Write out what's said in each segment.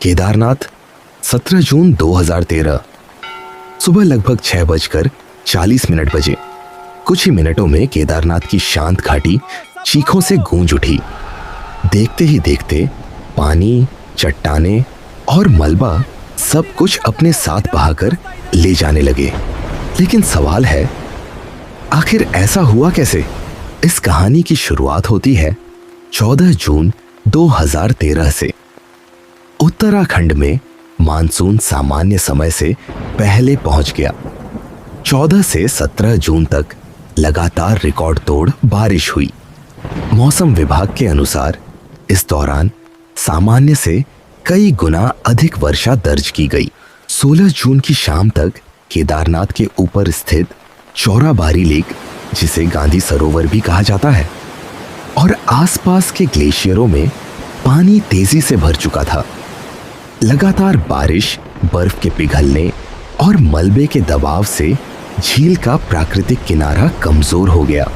केदारनाथ 17 जून 2013 सुबह लगभग 6:40 बजे। कुछ ही मिनटों में केदारनाथ की शांत घाटी चीखों से गूंज उठी। देखते ही देखते पानी, चट्टाने और मलबा सब कुछ अपने साथ बहाकर ले जाने लगे। लेकिन सवाल है, आखिर ऐसा हुआ कैसे? इस कहानी की शुरुआत होती है 14 जून 2013 से। उत्तराखंड में मानसून सामान्य समय से पहले पहुंच गया। 14 से 17 जून तक लगातार रिकॉर्ड तोड़ बारिश हुई। मौसम विभाग के अनुसार इस दौरान सामान्य से कई गुना अधिक वर्षा दर्ज की गई। 16 जून की शाम तक केदारनाथ के ऊपर स्थित चौराबाड़ी लेक, जिसे गांधी सरोवर भी कहा जाता है, और आसपास के ग्लेशियरों में पानी तेजी से भर चुका था। लगातार बारिश, बर्फ के पिघलने और मलबे के दबाव से झील का प्राकृतिक किनारा कमजोर हो गया।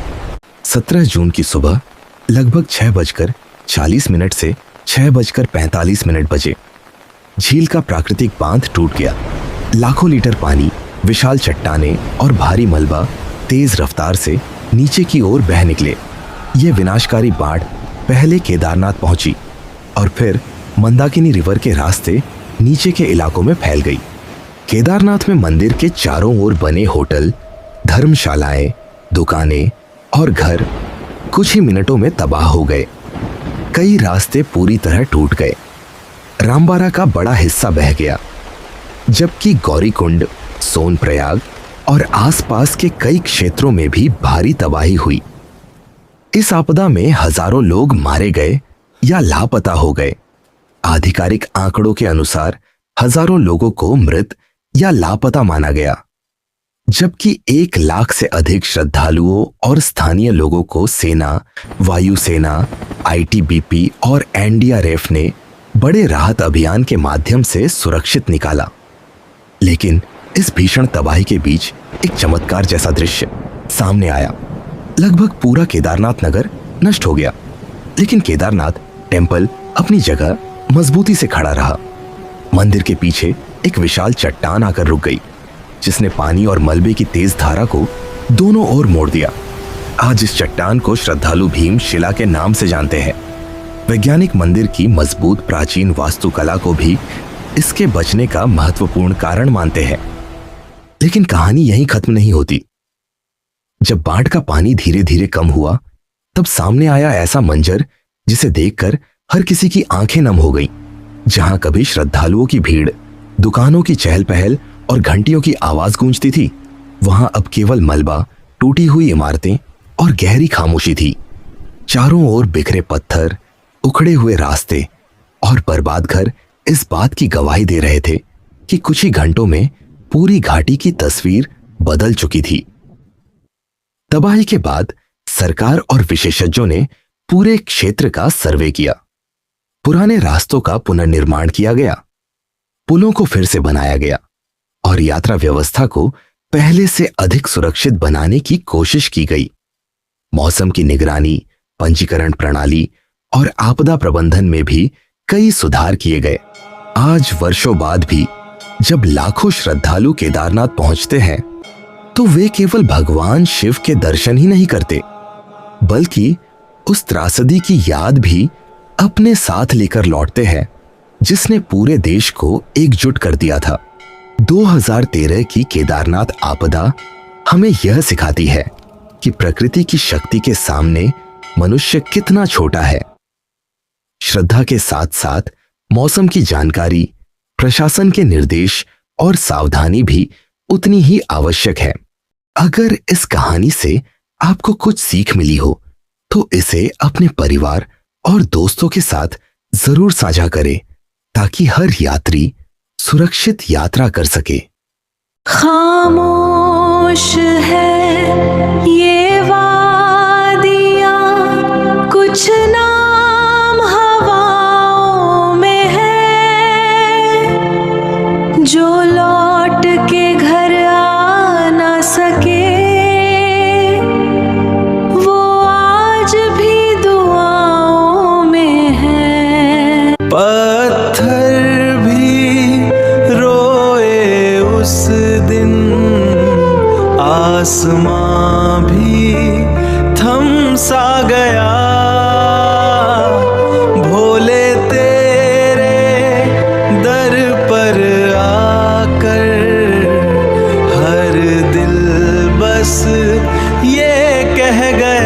17 जून की सुबह लगभग 6:40 से 6:45 बजे झील का प्राकृतिक बांध टूट गया। लाखों लीटर पानी, विशाल चट्टाने और भारी मलबा तेज रफ्तार से नीचे की ओर बह निकले। यह विनाशकारी बाढ़ पहले केदारनाथ पहुंची और फिर मंदाकिनी रिवर के रास्ते नीचे के इलाकों में फैल गई। केदारनाथ में मंदिर के चारों ओर बने होटल, धर्मशालाएं, दुकानें और घर कुछ ही मिनटों में तबाह हो गए। कई रास्ते पूरी तरह टूट गए। रामबारा का बड़ा हिस्सा बह गया, जबकि गौरीकुंड, सोनप्रयाग और आसपास के कई क्षेत्रों में भी भारी तबाही हुई। इस आपदा में हजारों लोग मारे गए या लापता हो गए। आधिकारिक आंकड़ों के अनुसार हजारों लोगों को मृत या लापता माना गया, जबकि 1 लाख से अधिक श्रद्धालुओं और स्थानीय लोगों को सेना, वायुसेना, आईटीबीपी और एनडीआरएफ ने बड़े राहत अभियान के माध्यम से सुरक्षित निकाला। लेकिन इस भीषण तबाही के बीच एक चमत्कार जैसा दृश्य सामने आया। लगभग पूरा केदारनाथ नगर नष्ट हो गया, लेकिन केदारनाथ टेम्पल अपनी जगह मजबूती से खड़ा रहा। मंदिर के पीछे एक विशाल चट्टान आकर रुक गई, जिसने पानी और मलबे की तेज धारा को दोनों ओर मोड़ दिया। आज इस चट्टान को श्रद्धालु भीम शिला के नाम से जानते हैं। वैज्ञानिक मंदिर की मजबूत प्राचीन वास्तुकला को भी इसके बचने का महत्वपूर्ण कारण मानते हैं। लेकिन कहानी यहीं खत्म नहीं होती। जब बाढ़ का पानी धीरे धीरे कम हुआ, तब सामने आया ऐसा मंजर जिसे देखकर हर किसी की आंखें नम हो गईं। जहां कभी श्रद्धालुओं की भीड़, दुकानों की चहल पहल और घंटियों की आवाज गूंजती थी, वहां अब केवल मलबा, टूटी हुई इमारतें और गहरी खामोशी थी। चारों ओर बिखरे पत्थर, उखड़े हुए रास्ते और बर्बाद घर इस बात की गवाही दे रहे थे कि कुछ ही घंटों में पूरी घाटी की तस्वीर बदल चुकी थी। तबाही के बाद सरकार और विशेषज्ञों ने पूरे क्षेत्र का सर्वे किया। पुराने रास्तों का पुनर्निर्माण किया गया, पुलों को फिर से बनाया गया और यात्रा व्यवस्था को पहले से अधिक सुरक्षित बनाने की कोशिश की गई। मौसम की निगरानी, पंजीकरण प्रणाली और आपदा प्रबंधन में भी कई सुधार किए गए। आज वर्षों बाद भी जब लाखों श्रद्धालु केदारनाथ पहुंचते हैं, तो वे केवल भगवान शिव के दर्शन ही नहीं करते, बल्कि उस त्रासदी की याद भी अपने साथ लेकर लौटते हैं जिसने पूरे देश को एकजुट कर दिया था। 2013 की केदारनाथ आपदा हमें यह सिखाती है कि प्रकृति की शक्ति के सामने मनुष्य कितना छोटा है। श्रद्धा के साथ साथ मौसम की जानकारी, प्रशासन के निर्देश और सावधानी भी उतनी ही आवश्यक है। अगर इस कहानी से आपको कुछ सीख मिली हो, तो इसे अपने परिवार और दोस्तों के साथ जरूर साझा करें, ताकि हर यात्री सुरक्षित यात्रा कर सके। खामोश है ये वादियाँ, कुछ नाम हवाओं में है, जो लौट के घर आ ना सके, वो आज भी दुआओं में है। पत्थर जहां भी थम सा गया, भोले तेरे दर पर आकर हर दिल बस ये कह गया,